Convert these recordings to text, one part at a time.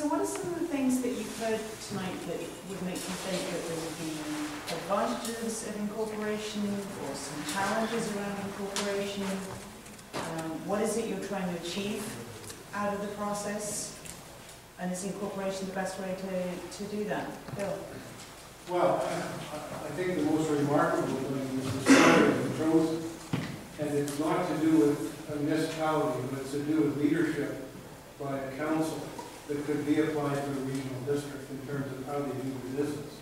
So what are some of the things that you've heard tonight that would make you think that there would be advantages of incorporation or some challenges around incorporation? What is it you're trying to achieve out of the process? And is incorporation the best way to do that? Bill? Well, I think the most remarkable thing is the story of the chosen. And it's not to do with a municipality, but it's to do with leadership by a council that could be applied to a regional district in terms of how they do business.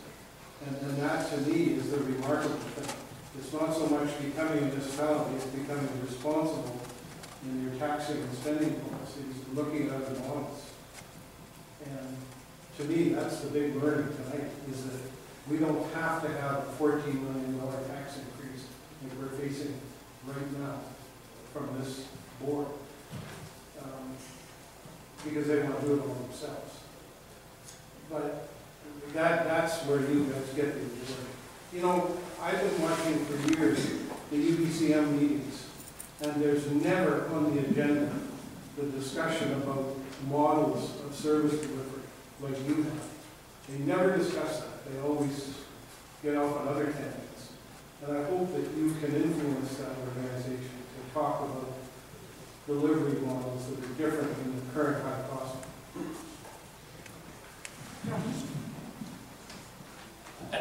And that, to me, is the remarkable thing. It's not so much becoming a municipality, it's becoming responsible in your taxing and spending policies, looking at other models. And to me, that's the big learning tonight, is that we don't have to have a $14 million tax increase like we're facing right now from this board. Because they want to do it all themselves. But that's where you guys get the reward. You know, I've been watching for years the UBCM meetings, and there's never on the agenda the discussion about models of service delivery like you have. They never discuss that. They always get off on other tangents. And I hope that you can influence that organization to talk about delivery models that are different than the current high cost.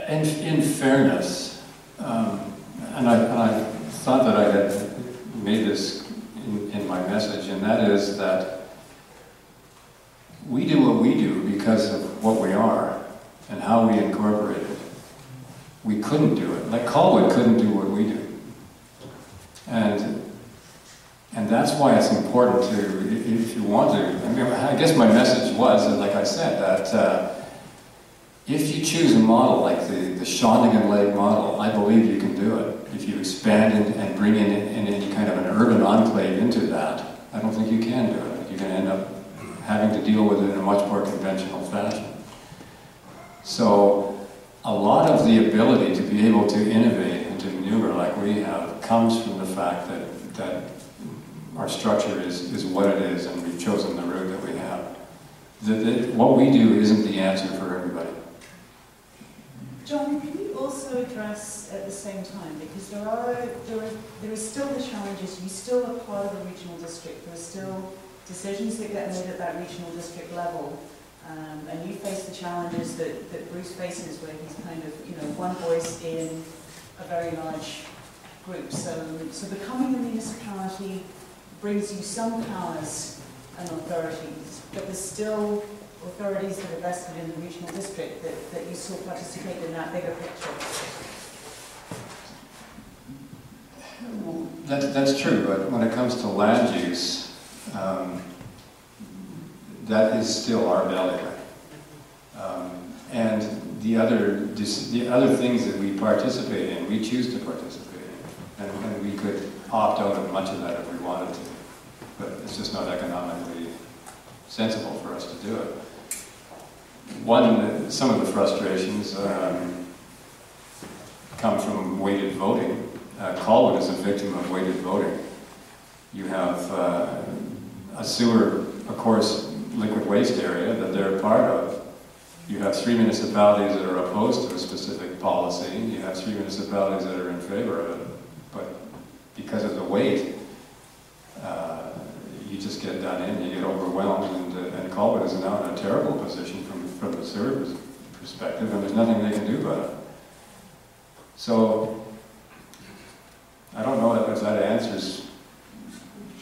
In fairness, and I thought that I had made this in my message, and that is that we do what we do because of what we are and how we incorporate it. We couldn't do it. Like Colwood couldn't do what we do. And that's why it's important to, if you want to, I mean, I guess my message was, and like I said, that if you choose a model like the Shawnigan Lake model, I believe you can do it. If you expand and bring in any kind of an urban enclave into that, I don't think you can do it. You're going to end up having to deal with it in a much more conventional fashion. So a lot of the ability to be able to innovate and to maneuver like we have comes from the fact that our structure is what it is, and we've chosen the route that we have. What we do isn't the answer for everybody. John, can you also address at the same time, because there is still the challenges, you still are part of a regional district, there are still decisions that get made at that regional district level, and you face the challenges that Bruce faces where he's kind of, one voice in a very large group. So becoming a municipality brings you some powers and authorities, but there's still authorities that are vested in the regional district that you still participate in that bigger picture. That's true, but when it comes to land use, that is still our bailiwick. And the other things that we participate in, we choose to participate in, and we could opt out of much of that if we wanted to, but it's just not economically sensible for us to do it. Some of the frustrations come from weighted voting. Colwood is a victim of weighted voting. You have a sewer, of course, liquid waste area that they're part of. You have 3 municipalities that are opposed to a specific policy. You have 3 municipalities that are in favor of it. But because of the weight, you just get done in, you get overwhelmed, and Colwood is now in a terrible position from the sewer perspective, and there's nothing they can do about it. So, I don't know if that answers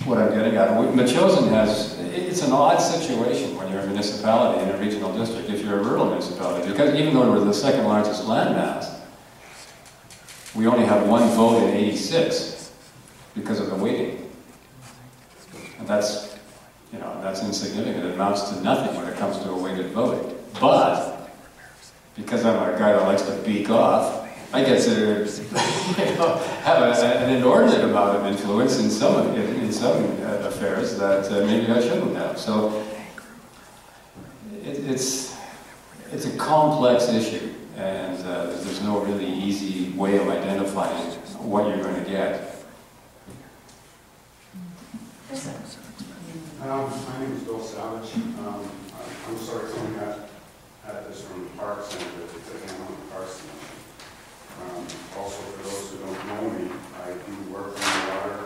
what I'm getting at. Machosen it's an odd situation when you're a municipality in a regional district, if you're a rural municipality, because even though we're the second largest landmass, we only have 1 vote in 86 because of the weighting. And that's insignificant. It amounts to nothing when it comes to a weighted vote. But, because I'm a guy that likes to beak off, I get to have an inordinate amount of influence in some affairs that maybe I shouldn't have. So it's a complex issue, and there's no really easy way of identifying what you're going to get. My name is Bill Savage. I'm sort of coming at this from the Parks and taking on the Parks Commission. Also, for those who don't know me, I do work on the water.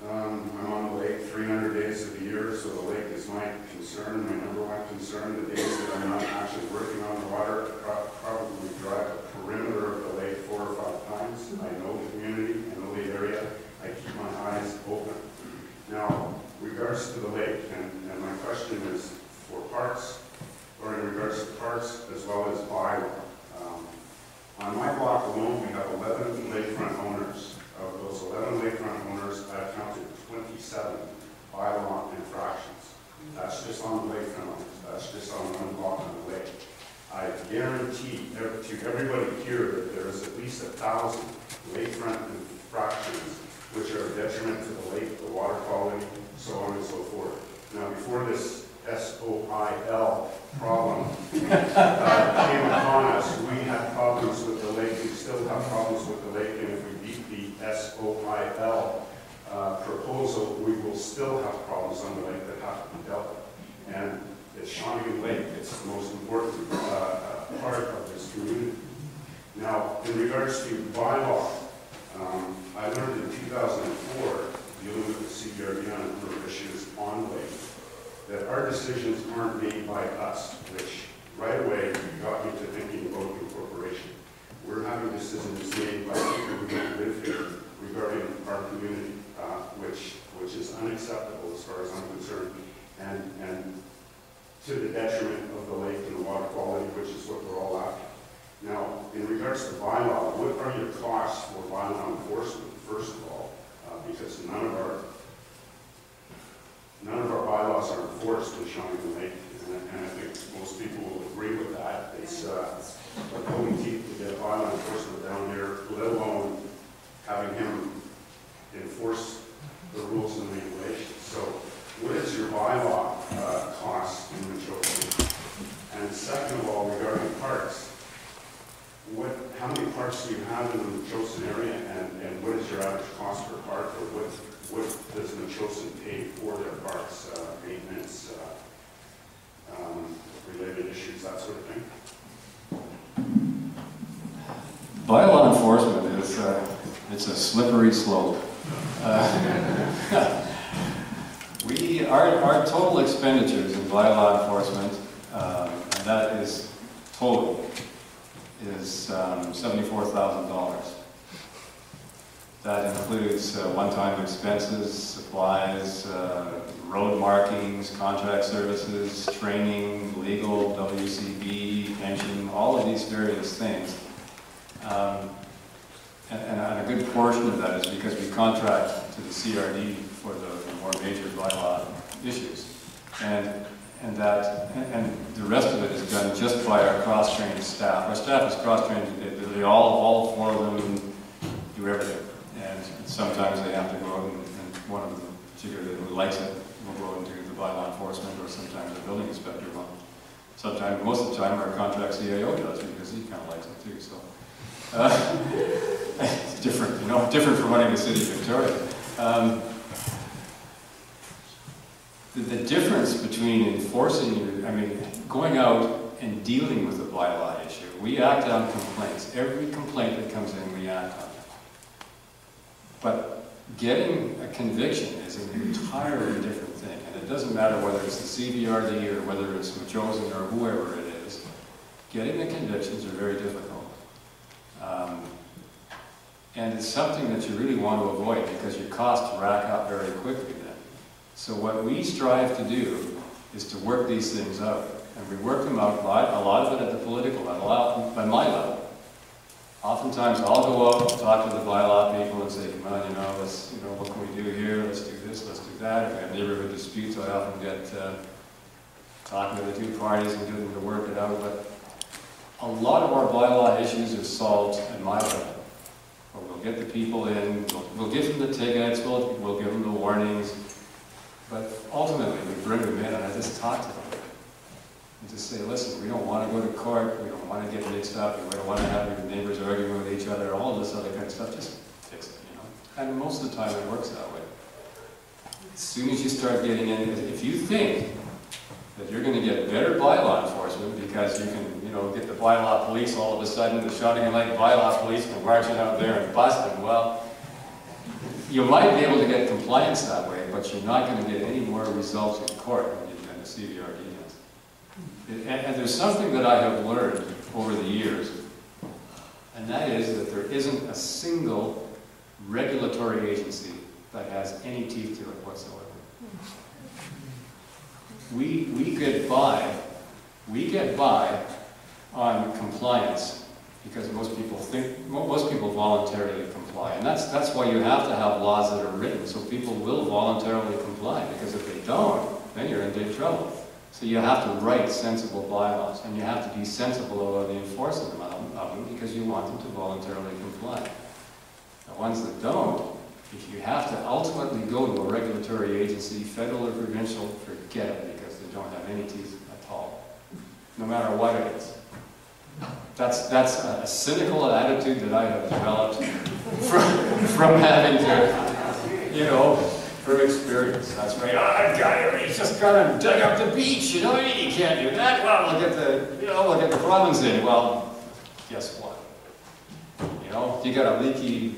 I'm on the lake 300 days of the year, so the lake is my concern, my number one concern. The days that I'm not actually working on the water, I probably drive a perimeter of the lake 4 or 5 times. I know the community, I know the area. I keep my eyes open. Now, regards to the lake, and my question is for parks, or in regards to parks as well as bylaw. On my block alone, we have 11 lakefront owners. Of those 11 lakefront owners, I've counted 27 bylaw infractions. That's just on the lakefront owners. That's just on one block on the lake. I guarantee to everybody here that there is at least 1,000 lakefront infractions which are a detriment to the lake, the water quality, so on and so forth. Now, before this SOIL problem came upon us, we had problems with the lake. We still have problems with the lake, and if we beat the SOIL proposal, we will still have problems on the lake that have to be dealt with. And it's Shawnigan Lake. It's the most important part of this community. Now, in regards to bylaw, I learned in 2004, dealing with the CBRD on a number of issues on the lake, that our decisions aren't made by us, which right away got me to thinking about Incorporation. We're having decisions made by people who don't live here regarding our community, which is unacceptable as far as I'm concerned, and to the detriment of the lake and the water quality, which is what we're all after. Now, in regards to bylaw, what are your costs for bylaw enforcement, first of all? Because none of our bylaws are enforced in Shawnigan Lake, and I think most people will agree with that. It's pulling teeth to get bylaw enforcement down here, let alone having him enforce the rules and regulations. So, what is your bylaw cost in the Chosen? And second of all, regarding parks, how many parks do you have in the Chosen area, and what is your average cost per park, or what does the Chosen pay for their parks, maintenance, related issues, that sort of thing? Bylaw enforcement is it's a slippery slope. Our total expenditures in bylaw enforcement, and that is total, is $74,000. That includes one-time expenses, supplies, road markings, contract services, training, legal, WCB, pension, all of these various things. And a good portion of that is because we contract to the CRD for the more major bylaw issues. And the rest of it is done just by our cross-trained staff. Our staff is cross-trained. They all 4 of them do everything. And sometimes they have to go out and one of them, particularly who likes it, will go and do the bylaw enforcement, or sometimes the building inspector will. Sometimes, most of the time, our contract CAO does, because he kind of likes it too. So it's different, different from running the city of Victoria. The difference between enforcing, going out and dealing with a bylaw issue, we act on complaints. Every complaint that comes in, we act on it. But getting a conviction is an entirely different thing, and it doesn't matter whether it's the CBRD or whether it's Machosen or whoever it is. Getting the convictions are very difficult. And it's something that you really want to avoid, because your costs rack up very quickly then. So what we strive to do is to work these things out. And we work them out, a lot of it at the political level, by my level. Oftentimes I'll go out and talk to the bylaw people and say, come on, what can we do here? Let's do this, let's do that. If we have neighborhood disputes, I often get talking to the 2 parties and get them to work it out. But a lot of our bylaw issues are solved at my level. We'll get the people in, we'll give them the tickets, we'll give them the warnings, but ultimately we bring them in and I just talk to them. And just say, listen, we don't want to go to court, we don't want to get mixed up, we don't want to have your neighbors arguing with each other, all of this other kind of stuff, just fix it, And most of the time it works that way. As soon as you start getting in, if you think that you're going to get better bylaw enforcement because you can, you know, get the bylaw police all of a sudden, the Shawnigan Lake bylaw policeman marching out there and busting. Well, you might be able to get compliance that way, but you're not going to get any more results in court than the CVRD has. And there's something that I have learned over the years, and that is that there isn't a single regulatory agency that has any teeth to it whatsoever. We get by on compliance because most people voluntarily comply, and that's why you have to have laws that are written so people will voluntarily comply, because if they don't, then you're in big trouble. So you have to write sensible bylaws, and you have to be sensible about the enforcement of them because you want them to voluntarily comply. The ones that don't, if you have to ultimately go to a regulatory agency, federal or provincial, forget it, because they don't have any teeth at all, no matter what it is. That's a cynical attitude that I have developed from having to, you know, from experience. That's right. Oh, he's just gonna dig up the beach, you know, you can't do that. Well, we'll get the province in. Well, guess what? You know, if you got a leaky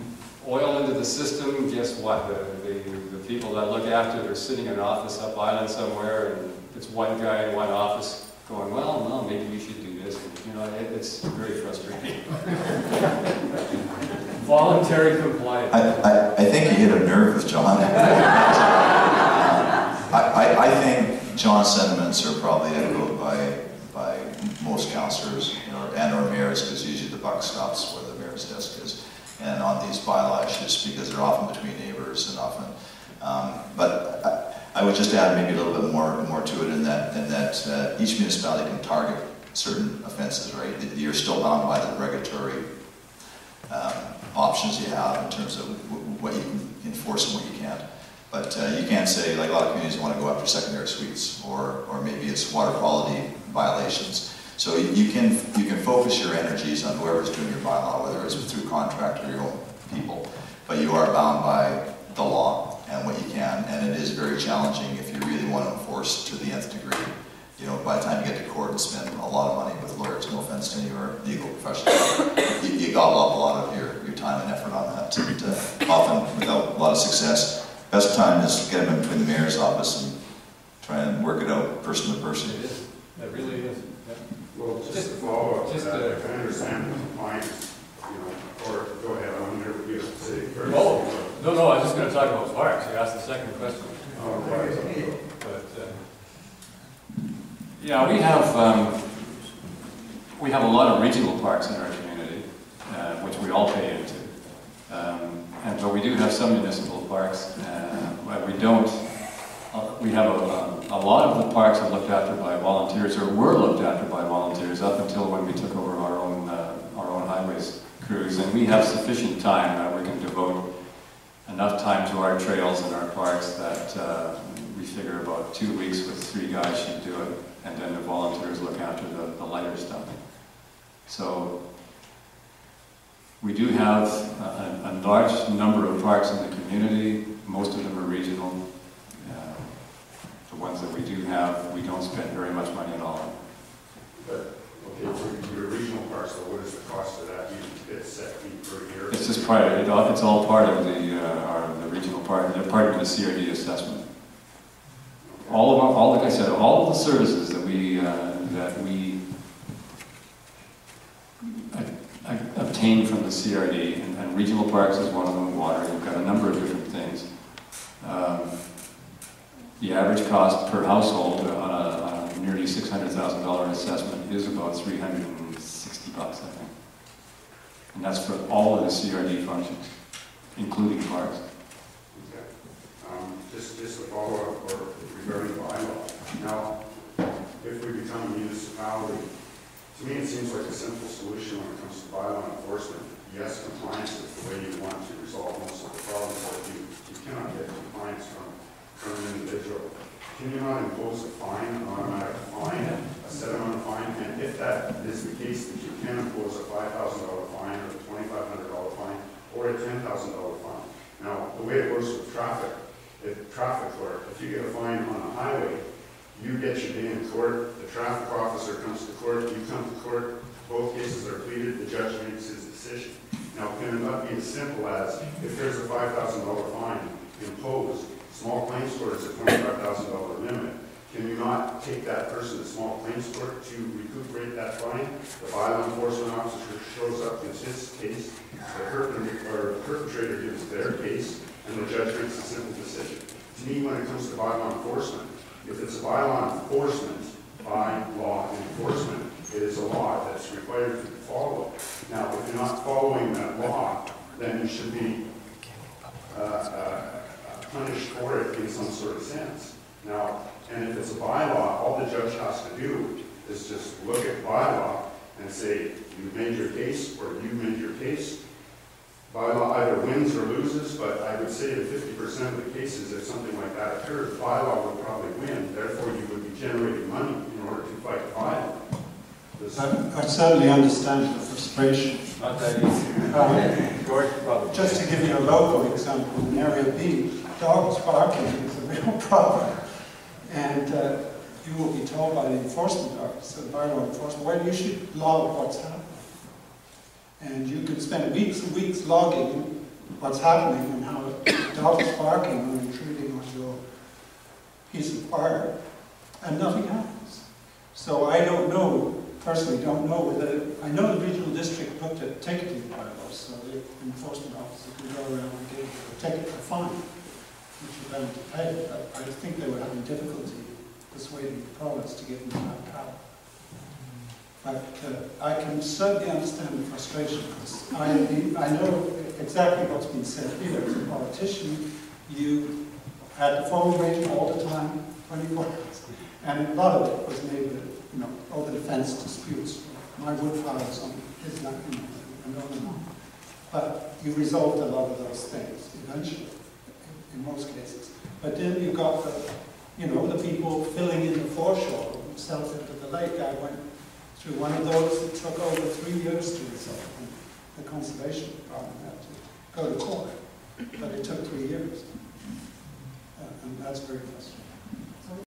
oil into the system, guess what? The people that look after it are sitting in an office up island somewhere, and it's one guy in one office going, well, no, maybe we should do this. And, you know, it's very frustrating. Voluntary compliance. I think you hit a nerve with John. I think John's sentiments are probably echoed by most councillors, you know, and or mayors, because usually the buck stops where the mayor's desk is, and on these bylaw issues, because they're often between neighbors and often. But I would just add maybe a little bit more to it in that each municipality can target certain offences, right? You're still bound by the regulatory options you have in terms of what you can enforce and what you can't. But you can't say, like a lot of communities want to go after secondary suites, or maybe it's water quality violations. So you can focus your energies on whoever's doing your bylaw, whether it's through contract or your own people. But you are bound by the law and what you can, and it is very challenging if you really want to enforce to the nth degree. You know, by the time you get to court and spend a lot of money with lawyers, no offense to any of our legal professionals, you gobble up a lot of your time and effort on that, and often without a lot of success. Best time is to get them in between the mayor's office and try and work it out person to person. It is. It really is. Yeah. Well, just to follow up, I can understand the compliance, you know, or go ahead, I wonder what you have to say first. Oh, no, I was just going to talk about parks. You asked the second question. Oh, right. But, yeah, we have a lot of regional parks in our community, which we all pay into. But we do have some municipal parks, but we don't. We have a lot of the parks are looked after by volunteers, or were looked after by volunteers up until when we took over our own highways crews, and we have sufficient time that we can devote enough time to our trails and our parks that we figure about 2 weeks with 3 guys should do it, and then the volunteers look after the lighter stuff. So we do have a large number of parks in the community. Most of them are regional. The ones that we do have, we don't spend very much money at all. But, okay, for your regional parks, so what is the cost of that? It's set fee per year? It's just part of it. It's all part of the regional park. They're part of the CRD assessment. Okay. All like I said, all of the services that we obtain from the CRD, and regional parks is one of them. Water. We've got a number of different things. The average cost per household on a nearly $600,000 assessment is about $360, I think. And that's for all of the CRD functions, including parks. Okay. Just a follow-up regarding bylaw. Now, if we become a municipality, to me it seems like a simple solution when it comes to bylaw enforcement. Yes, compliance is the way you want to resolve most of the problems, but you cannot get compliance from an individual. Can you not impose a fine, an automatic fine, a set amount of fine? And if that is the case, that you can impose a $5,000 fine, or a $2,500 fine, or a $10,000 fine. Now, the way it works with traffic clerk, if you get a fine on a highway, you get your day in to court, the traffic officer comes to court, you come to court, both cases are pleaded, the judge makes his decision. Now, can it not be as simple as, if there's a $5,000 fine imposed, small claims court is a $25,000 limit, can you not take that person to small claims court to recuperate that fine? The bylaw enforcement officer shows up, gives his case, the perpetrator gives their case, and the judge makes a simple decision. To me, when it comes to bylaw enforcement, if it's a bylaw enforcement, by law enforcement, it is a law that's required to follow. Now, if you're not following that law, then you should be punished for it in some sort of sense. Now, and if it's a bylaw, all the judge has to do is just look at the bylaw and say, you've made your case, or you made your case. Bylaw either wins or loses, but I would say that 50% of the cases, if something like that occurs, the bylaw would probably win. Therefore, you would be generating money in order to fight the bylaw. I certainly understand the frustration. Not that easy. George, probably. Just to give you a local example, in Area B, dogs barking is a real problem. And you will be told by the enforcement officer, bylaw enforcement, well, you should log what's happening. And you can spend weeks and weeks logging what's happening and how dogs barking or intruding on your piece of wire, and nothing happens. So I don't know, personally don't know whether, I know the regional district looked at ticketing bylaws, so the enforcement officer could go around and give a ticket for fine, which you're going to pay. But I think they were having difficulty persuading the province to give them that power. But I can certainly understand the frustration, because I know exactly what's been said here. As a politician, you had the phone ring all the time, 24 hours, and a lot of it was made with, over the fence disputes. My wood pile or something, his not, and on. But you resolved a lot of those things eventually, in most cases. But then you got the people filling in the foreshore themselves into the lake. I went through one of those that took over 3 years to resolve. And the conservation department had to go to court, but it took 3 years. And that's very frustrating.